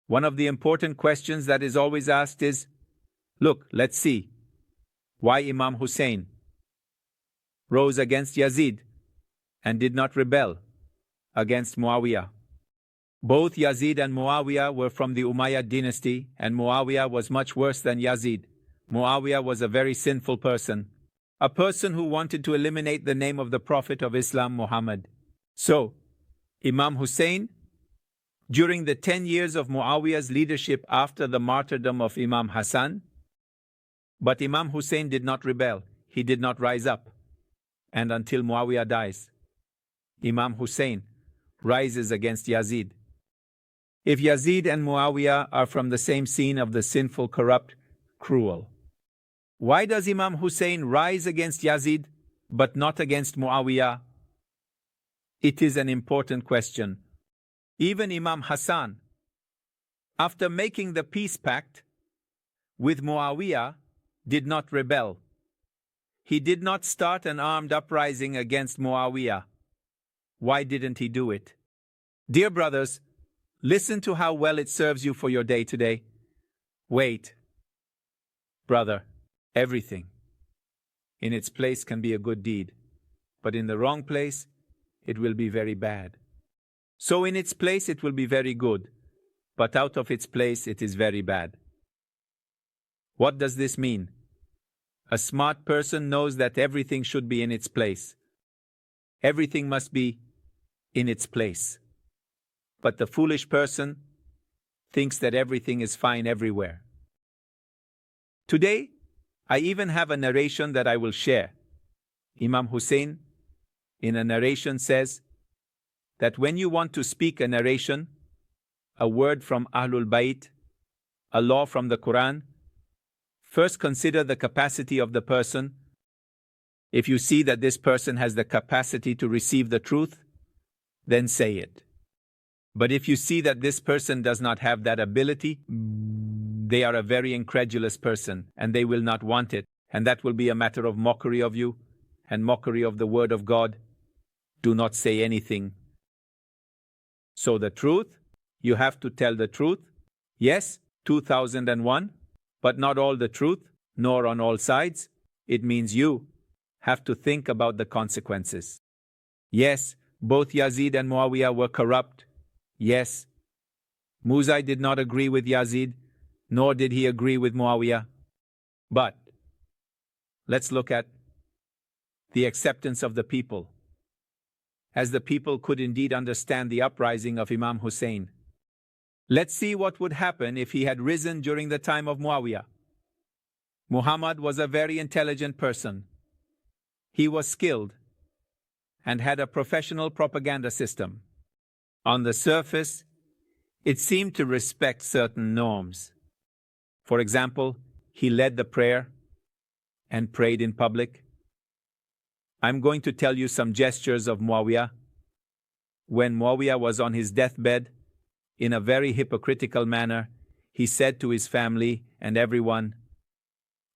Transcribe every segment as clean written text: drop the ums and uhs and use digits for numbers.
One of the important questions that is always asked is, look, let's see, why Imam Hussein rose against Yazid and did not rebel against Muawiyah. Both Yazid and Muawiyah were from the Umayyad dynasty, and Muawiyah was much worse than Yazid. Muawiyah was a very sinful person, a person who wanted to eliminate the name of the Prophet of Islam, Muhammad. So, Imam Hussein, during the 10 years of Muawiyah's leadership after the martyrdom of Imam Hassan, but Imam Hussein did not rebel, he did not rise up, and until Muawiyah dies, Imam Hussein rises against Yazid. If Yazid and Muawiyah are from the same scene of the sinful, corrupt, cruel, why does Imam Hussein rise against Yazid but not against Muawiyah? It is an important question. Even Imam Hassan, after making the peace pact with Muawiyah, did not rebel. He did not start an armed uprising against Muawiyah. Why didn't he do it? Dear brothers, listen to how well it serves you for your day today. Wait, brother, everything in its place can be a good deed, but in the wrong place, it will be very bad. So in its place, it will be very good, but out of its place, it is very bad. What does this mean? A smart person knows that everything should be in its place. Everything must be in its place. But the foolish person thinks that everything is fine everywhere. Today, I even have a narration that I will share. Imam Hussein, in a narration, says that when you want to speak a narration, a word from Ahlul Bayt, a law from the Quran, first consider the capacity of the person. If you see that this person has the capacity to receive the truth, then say it. But if you see that this person does not have that ability, they are a very incredulous person, and they will not want it, and that will be a matter of mockery of you, and mockery of the word of God. Do not say anything. So the truth, you have to tell the truth. Yes, 2001, but not all the truth, nor on all sides. It means you have to think about the consequences. Yes, both Yazid and Muawiyah were corrupt. Yes, Muzai did not agree with Yazid, nor did he agree with Muawiyah. But let's look at the acceptance of the people, as the people could indeed understand the uprising of Imam Hussein. Let's see what would happen if he had risen during the time of Muawiyah. Muhammad was a very intelligent person. He was skilled and had a professional propaganda system. On the surface, it seemed to respect certain norms. For example, he led the prayer and prayed in public. I'm going to tell you some gestures of Muawiyah. When Muawiyah was on his deathbed, in a very hypocritical manner, he said to his family and everyone,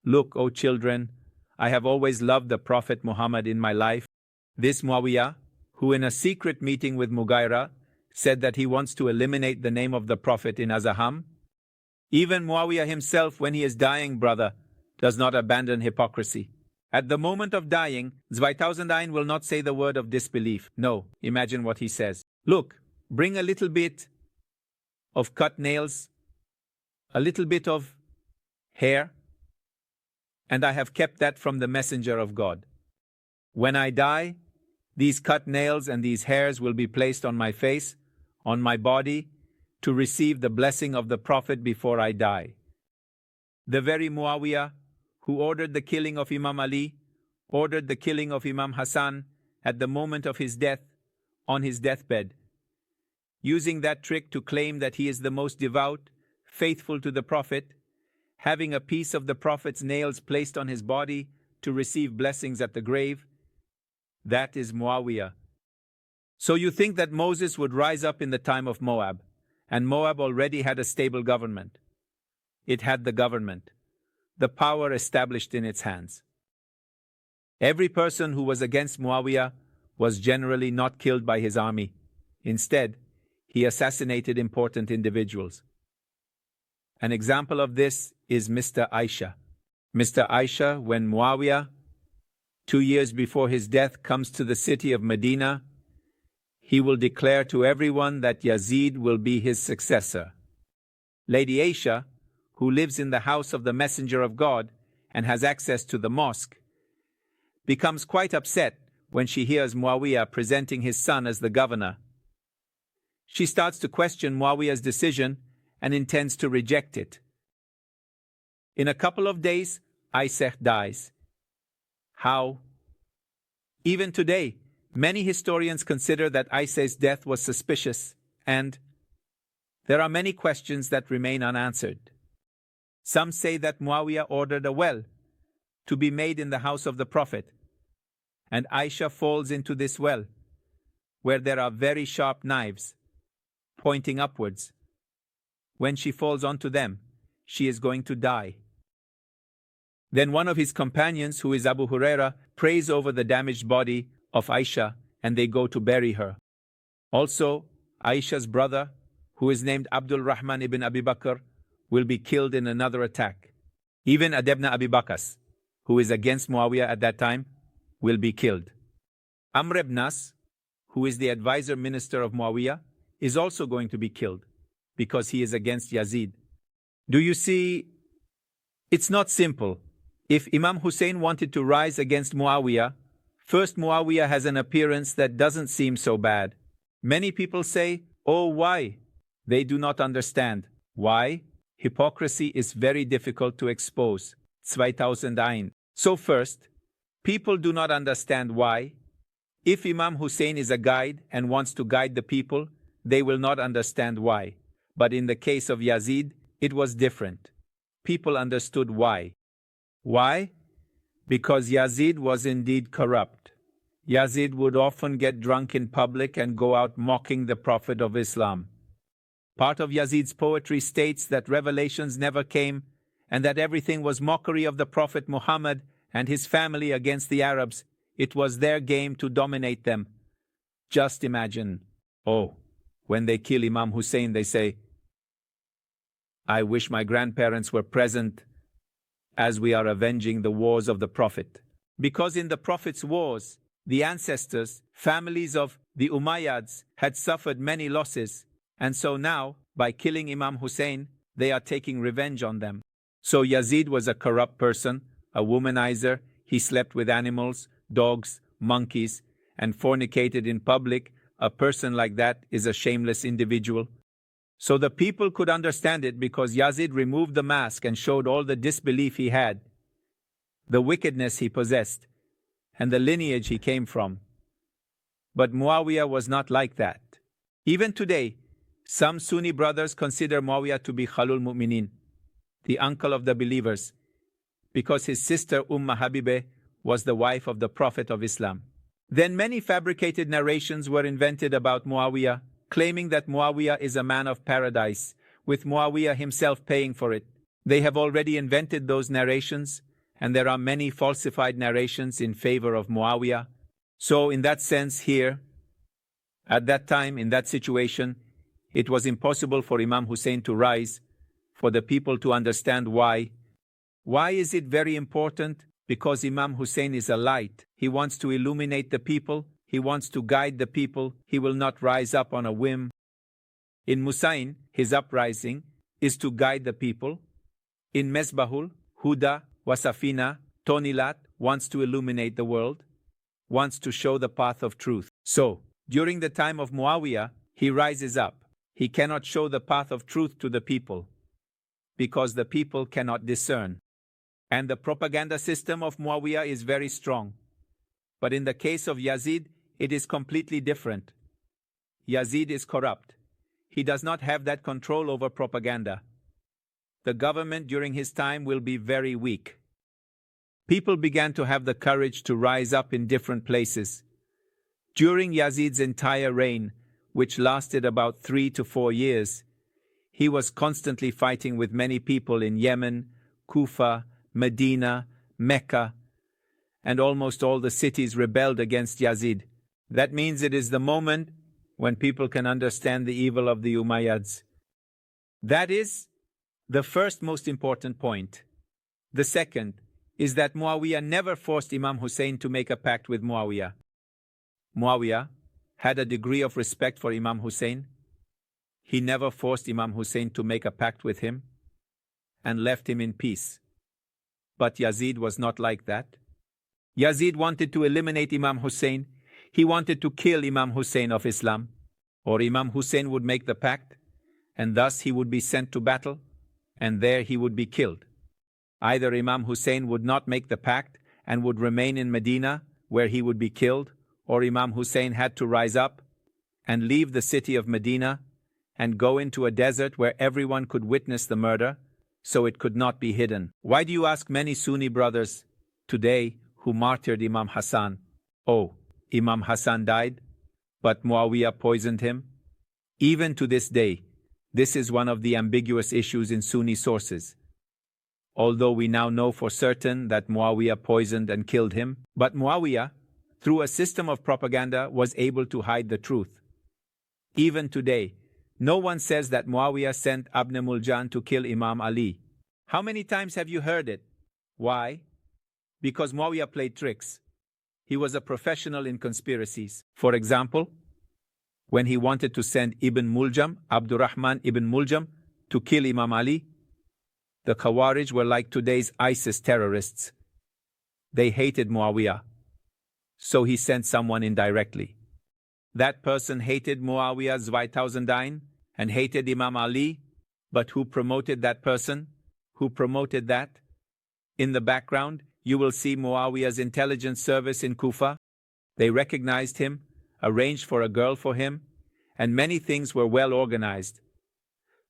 "Look, O children, I have always loved the Prophet Muhammad in my life." This Muawiyah, who in a secret meeting with Mughira said that he wants to eliminate the name of the Prophet in Azaham. Even Muawiyah himself, when he is dying, brother, does not abandon hypocrisy. At the moment of dying, 2001 will not say the word of disbelief. No, imagine what he says. Look, bring a little bit of cut nails, a little bit of hair, and I have kept that from the messenger of God. When I die, these cut nails and these hairs will be placed on my face, on my body, to receive the blessing of the Prophet before I die. The very Muawiyah who ordered the killing of Imam Ali, ordered the killing of Imam Hassan at the moment of his death, on his deathbed, using that trick to claim that he is the most devout, faithful to the Prophet, having a piece of the Prophet's nails placed on his body to receive blessings at the grave. That is Muawiyah. So you think that Moses would rise up in the time of Moab, and Moab already had a stable government. It had the government, the power established in its hands. Every person who was against Muawiyah was generally not killed by his army. Instead, he assassinated important individuals. An example of this is Mr. Aisha. Mr. Aisha, when Muawiyah, 2 years before his death, comes to the city of Medina, he will declare to everyone that Yazid will be his successor. Lady Aisha, who lives in the house of the Messenger of God and has access to the mosque, becomes quite upset when she hears Muawiyah presenting his son as the governor. She starts to question Muawiyah's decision and intends to reject it. In a couple of days, Aisha dies. How? Even today, many historians consider that Aisha's death was suspicious, and there are many questions that remain unanswered. Some say that Muawiyah ordered a well to be made in the house of the Prophet, and Aisha falls into this well, where there are very sharp knives pointing upwards. When she falls onto them, she is going to die. Then one of his companions, who is Abu Huraira, prays over the damaged body of Aisha, and they go to bury her. Also, Aisha's brother, who is named Abdul Rahman ibn Abi Bakr, will be killed in another attack. Even Adebna Abi Bakas, who is against Muawiyah at that time, will be killed. Amr ibn As, who is the advisor minister of Muawiyah, is also going to be killed because he is against Yazid. Do you see? It's not simple. If Imam Hussein wanted to rise against Muawiyah, first Muawiyah has an appearance that doesn't seem so bad. Many people say, oh, why? They do not understand. Why? Hypocrisy is very difficult to expose. 2001. So first, people do not understand why. If Imam Hussein is a guide and wants to guide the people, they will not understand why. But in the case of Yazid, it was different. People understood why. Why? Because Yazid was indeed corrupt. Yazid would often get drunk in public and go out mocking the Prophet of Islam. Part of Yazid's poetry states that revelations never came and that everything was mockery of the Prophet Muhammad and his family against the Arabs. It was their game to dominate them. Just imagine, when they kill Imam Hussein, they say, I wish my grandparents were present as we are avenging the wars of the Prophet. Because in the Prophet's wars, the ancestors, families of the Umayyads, had suffered many losses, and so now, by killing Imam Hussein, they are taking revenge on them. So Yazid was a corrupt person, a womanizer. He slept with animals, dogs, monkeys, and fornicated in public. A person like that is a shameless individual. So the people could understand it because Yazid removed the mask and showed all the disbelief he had, the wickedness he possessed, and the lineage he came from. But Muawiyah was not like that. Even today, some Sunni brothers consider Muawiyah to be Khalul Mu'minin, the uncle of the believers, because his sister Habibeh was the wife of the Prophet of Islam. Then many fabricated narrations were invented about Muawiyah, claiming that Muawiyah is a man of paradise, with Muawiyah himself paying for it. They have already invented those narrations, and there are many falsified narrations in favor of Muawiyah. So in that sense here, at that time, in that situation, it was impossible for Imam Hussein to rise, for the people to understand why. Why is it very important? Because Imam Hussein is a light. He wants to illuminate the people. He wants to guide the people. He will not rise up on a whim. In Musain, his uprising is to guide the people. In Mesbahul, Huda, Wasafina, Tonilat wants to illuminate the world, wants to show the path of truth. So, during the time of Muawiyah, he rises up. He cannot show the path of truth to the people, because the people cannot discern. And the propaganda system of Muawiyah is very strong. But in the case of Yazid, it is completely different. Yazid is corrupt. He does not have that control over propaganda. The government during his time will be very weak. People began to have the courage to rise up in different places. During Yazid's entire reign, which lasted about 3 to 4 years, he was constantly fighting with many people in Yemen, Kufa, Medina, Mecca, and almost all the cities rebelled against Yazid. That means it is the moment when people can understand the evil of the Umayyads. That is, The first most important point. The second is that Muawiyah never forced Imam Hussein to make a pact with Muawiyah. Muawiyah had a degree of respect for Imam Hussein. He never forced Imam Hussein to make a pact with him and left him in peace. But Yazid was not like that. Yazid wanted to eliminate Imam Hussein. He wanted to kill Imam Hussein of Islam, or Imam Hussein would make the pact, and thus he would be sent to battle, and there he would be killed. Either Imam Hussein would not make the pact and would remain in Medina, where he would be killed, or Imam Hussein had to rise up and leave the city of Medina and go into a desert where everyone could witness the murder, so it could not be hidden. Why do you ask many Sunni brothers today who martyred Imam Hassan? Oh, Imam Hassan died, but Muawiyah poisoned him? Even to this day, this is one of the ambiguous issues in Sunni sources. Although we now know for certain that Muawiyah poisoned and killed him, but Muawiyah, through a system of propaganda, was able to hide the truth. Even today, no one says that Muawiyah sent Ibn Muljan to kill Imam Ali. How many times have you heard it? Why? Because Muawiyah played tricks. He was a professional in conspiracies. For example, when he wanted to send Ibn Muljam, Abdurrahman ibn Muljam, to kill Imam Ali, the Khawarij were like today's ISIS terrorists. They hated Muawiyah, so he sent someone indirectly. That person hated Muawiyah Zweitausendin and hated Imam Ali, but who promoted that person? Who promoted that? In the background, you will see Muawiyah's intelligence service in Kufa. They recognized him, arranged for a girl for him, and many things were well organized.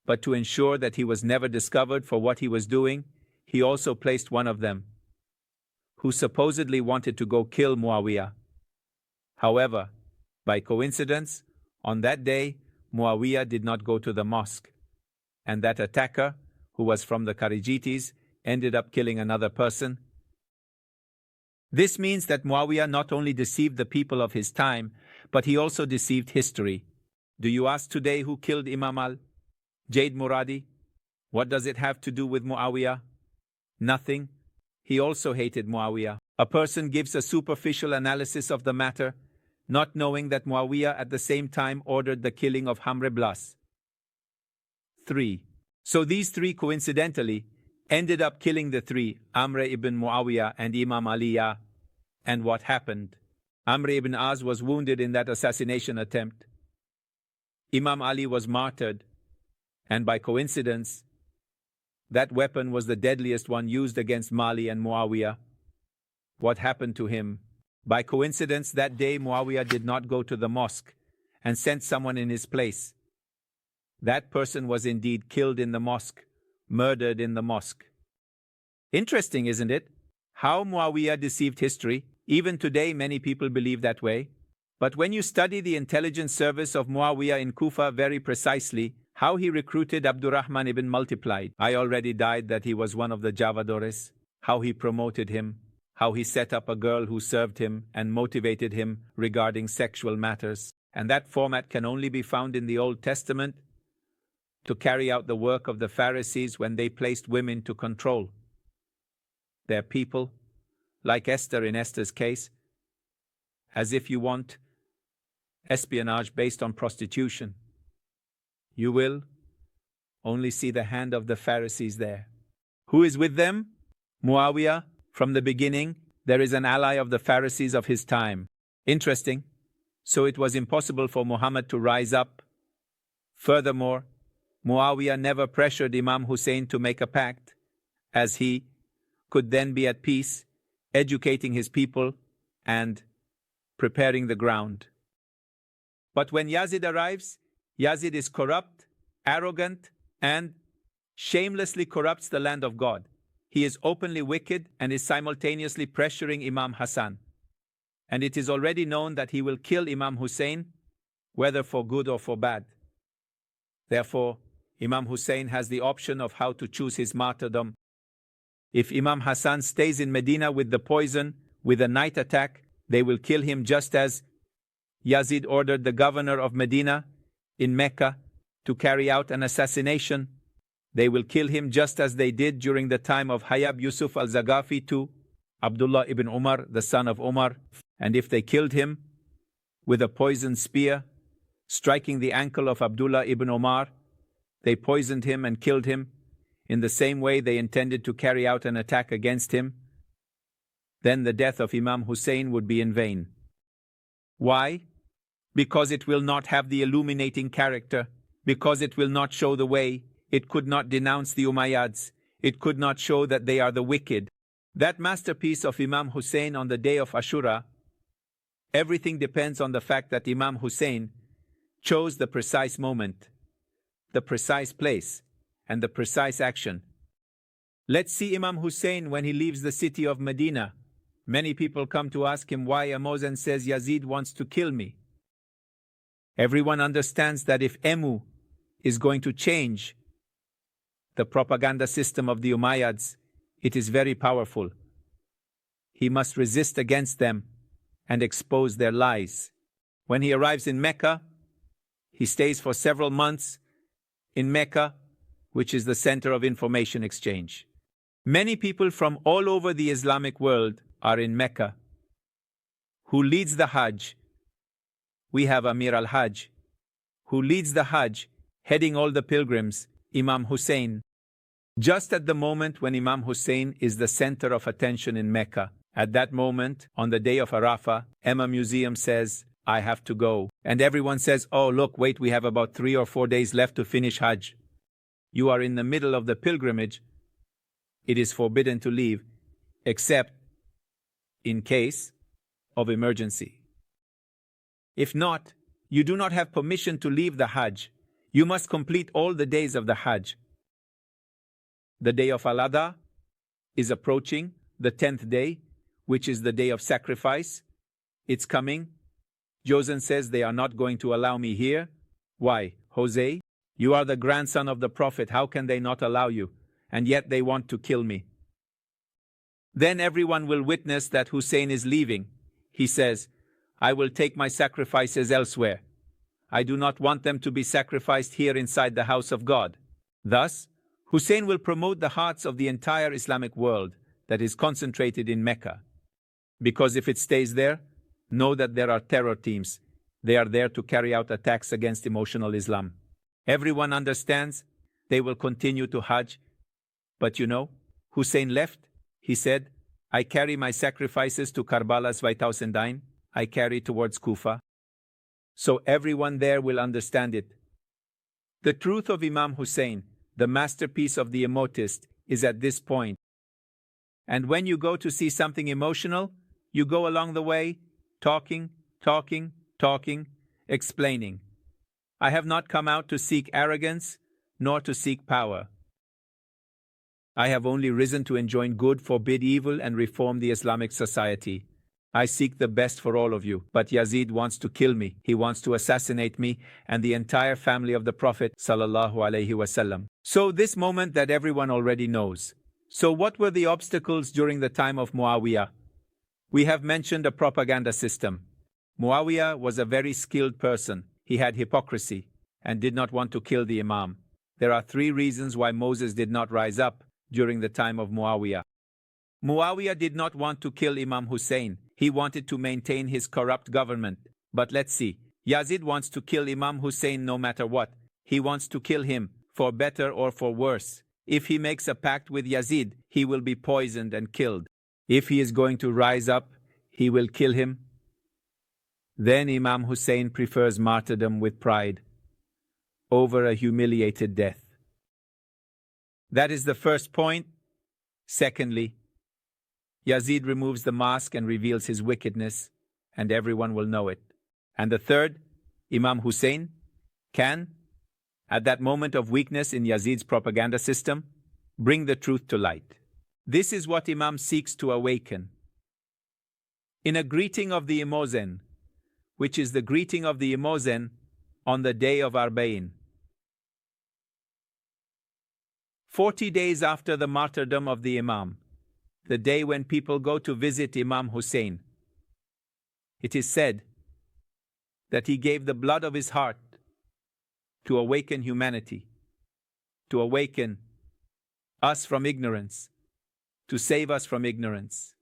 But to ensure that he was never discovered for what he was doing, he also placed one of them, who supposedly wanted to go kill Muawiyah. However, by coincidence, on that day, Muawiyah did not go to the mosque, and that attacker, who was from the Kharijites, ended up killing another person. This means that Muawiyah not only deceived the people of his time, but he also deceived history. Do you ask today who killed Imam Jade Muradi? What does it have to do with Muawiyah? Nothing. He also hated Muawiyah. A person gives a superficial analysis of the matter, not knowing that Muawiyah at the same time ordered the killing of Amr ibn As. 3. So these three coincidentally ended up killing the three, Amr ibn Muawiyah and Imam Ali. And what happened? Amr ibn As was wounded in that assassination attempt. Imam Ali was martyred, and by coincidence, that weapon was the deadliest one used against Mali and Muawiyah. What happened to him? By coincidence, that day Muawiyah did not go to the mosque and sent someone in his place. That person was indeed killed in the mosque, murdered in the mosque. Interesting, isn't it? How Muawiyah deceived history. Even today, many people believe that way. But when you study the intelligence service of Muawiyah in Kufa very precisely, how he recruited Abdurrahman ibn Multiplied. I already died that he was one of the Javadores. How he promoted him. How he set up a girl who served him and motivated him regarding sexual matters. And that format can only be found in the Old Testament to carry out the work of the Pharisees when they placed women to control their people, like Esther in Esther's case, as if you want espionage based on prostitution. You will only see the hand of the Pharisees there. Who is with them? Muawiyah. From the beginning, there is an ally of the Pharisees of his time. Interesting. So it was impossible for Muhammad to rise up. Furthermore, Muawiyah never pressured Imam Hussein to make a pact, as he could then be at peace, educating his people and preparing the ground. But when Yazid arrives, Yazid is corrupt, arrogant, and shamelessly corrupts the land of God. He is openly wicked and is simultaneously pressuring Imam Hassan. And it is already known that he will kill Imam Hussein, whether for good or for bad. Therefore, Imam Hussein has the option of how to choose his martyrdom. If Imam Hassan stays in Medina with the poison, with a night attack, they will kill him just as Yazid ordered the governor of Medina in Mecca to carry out an assassination. They will kill him just as they did during the time of Hayab Yusuf al-Zagafi to Abdullah ibn Umar, the son of Umar. And if they killed him with a poisoned spear, striking the ankle of Abdullah ibn Umar, they poisoned him and killed him. In the same way they intended to carry out an attack against him, then the death of Imam Hussein would be in vain. Why? Because it will not have the illuminating character, because it will not show the way, it could not denounce the Umayyads, it could not show that they are the wicked. That masterpiece of Imam Hussein on the day of Ashura, everything depends on the fact that Imam Hussein chose the precise moment, the precise place, and the precise action. Let's see Imam Hussein when he leaves the city of Medina. Many people come to ask him why Imam says Yazid wants to kill me. Everyone understands that if Emu is going to change the propaganda system of the Umayyads, it is very powerful. He must resist against them and expose their lies. When he arrives in Mecca, he stays for several months in Mecca, which is the center of information exchange. Many people from all over the Islamic world are in Mecca. Who leads the Hajj? We have Amir al-Hajj. Who leads the Hajj, heading all the pilgrims? Imam Hussein. Just at the moment when Imam Hussein is the center of attention in Mecca, at that moment, on the day of Arafah, Emma Museum says, I have to go. And everyone says, oh look, wait, we have about 3 or 4 days left to finish Hajj. You are in the middle of the pilgrimage. It is forbidden to leave, except in case of emergency. If not, you do not have permission to leave the Hajj. You must complete all the days of the Hajj. The day of Al-Adha is approaching, the 10th day, which is the day of sacrifice. It's coming. Josen says they are not going to allow me here. Why? Jose, you are the grandson of the Prophet. How can they not allow you? And yet they want to kill me. Then everyone will witness that Hussein is leaving. He says, I will take my sacrifices elsewhere. I do not want them to be sacrificed here inside the house of God. Thus, Hussein will promote the hearts of the entire Islamic world that is concentrated in Mecca. Because if it stays there, know that there are terror teams. They are there to carry out attacks against emotional Islam. Everyone understands they will continue to Hajj. But you know, Hussein left. He said, I carry my sacrifices to Karbala's 2009. I carry towards Kufa. So everyone there will understand it. The truth of Imam Hussein, the masterpiece of the emotist, is at this point. And when you go to see something emotional, you go along the way, talking, explaining. I have not come out to seek arrogance, nor to seek power. I have only risen to enjoin good, forbid evil, and reform the Islamic society. I seek the best for all of you, but Yazid wants to kill me. He wants to assassinate me and the entire family of the Prophet sallallahu alaihi wasallam. So this moment that everyone already knows. So what were the obstacles during the time of Muawiyah? We have mentioned a propaganda system. Muawiyah was a very skilled person. He had hypocrisy and did not want to kill the Imam. There are 3 reasons why Moses did not rise up during the time of Muawiyah. Muawiyah did not want to kill Imam Hussein. He wanted to maintain his corrupt government. But let's see. Yazid wants to kill Imam Hussein no matter what. He wants to kill him, for better or for worse. If he makes a pact with Yazid, he will be poisoned and killed. If he is going to rise up, he will kill him. Then Imam Hussein prefers martyrdom with pride over a humiliated death. That is the first point. Secondly, Yazid removes the mask and reveals his wickedness, and everyone will know it. And the third, Imam Hussein can, at that moment of weakness in Yazid's propaganda system, bring the truth to light. This is what Imam seeks to awaken. In a greeting of the Imozen, which is the greeting of the Imozen on the day of Arba'in, 40 days after the martyrdom of the Imam, the day when people go to visit Imam Hussein, it is said that he gave the blood of his heart to awaken humanity, to awaken us from ignorance, to save us from ignorance.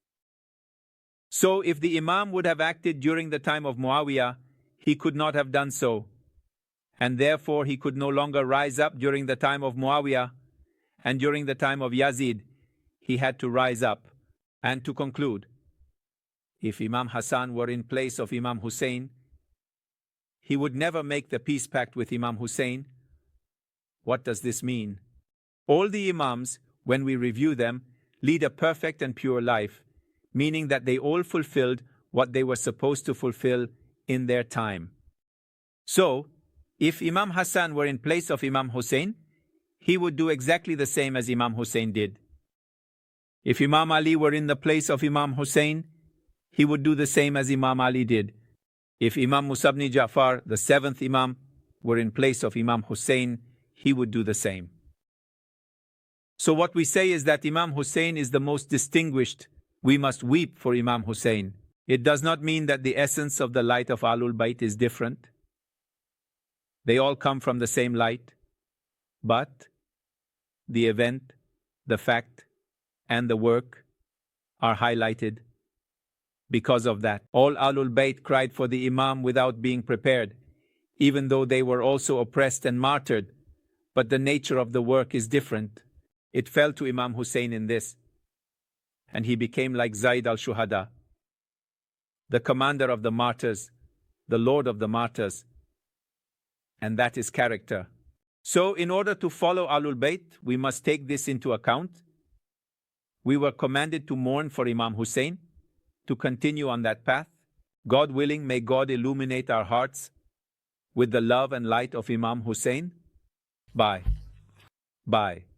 So if the Imam would have acted during the time of Muawiyah, he could not have done so, and therefore he could no longer rise up during the time of Muawiyah, and during the time of Yazid, he had to rise up. And to conclude, if Imam Hassan were in place of Imam Hussein, he would never make the peace pact with Imam Hussein. What does this mean? All the Imams, when we review them, lead a perfect and pure life, meaning that they all fulfilled what they were supposed to fulfill in their time. So, if Imam Hassan were in place of Imam Hussein, he would do exactly the same as Imam Hussein did. If Imam Ali were in the place of Imam Hussein, he would do the same as Imam Ali did. If Imam Musa ibn Ja'far, the seventh Imam, were in place of Imam Hussein, he would do the same. So what we say is that Imam Hussein is the most distinguished. We must weep for Imam Hussein. It does not mean that the essence of the light of Ahlul Bayt is different. They all come from the same light. But the event, the fact, and the work are highlighted. Because of that, all Ahlul Bayt cried for the Imam without being prepared, even though they were also oppressed and martyred. But the nature of the work is different. It fell to Imam Hussein in this, and he became like Zaid al-Shuhada, the commander of the martyrs, the lord of the martyrs, and that is character. So in order to follow Ahlul Bayt, we must take this into account. We were commanded to mourn for Imam Hussein, to continue on that path. God willing, may God illuminate our hearts with the love and light of Imam Hussein. Bye. Bye.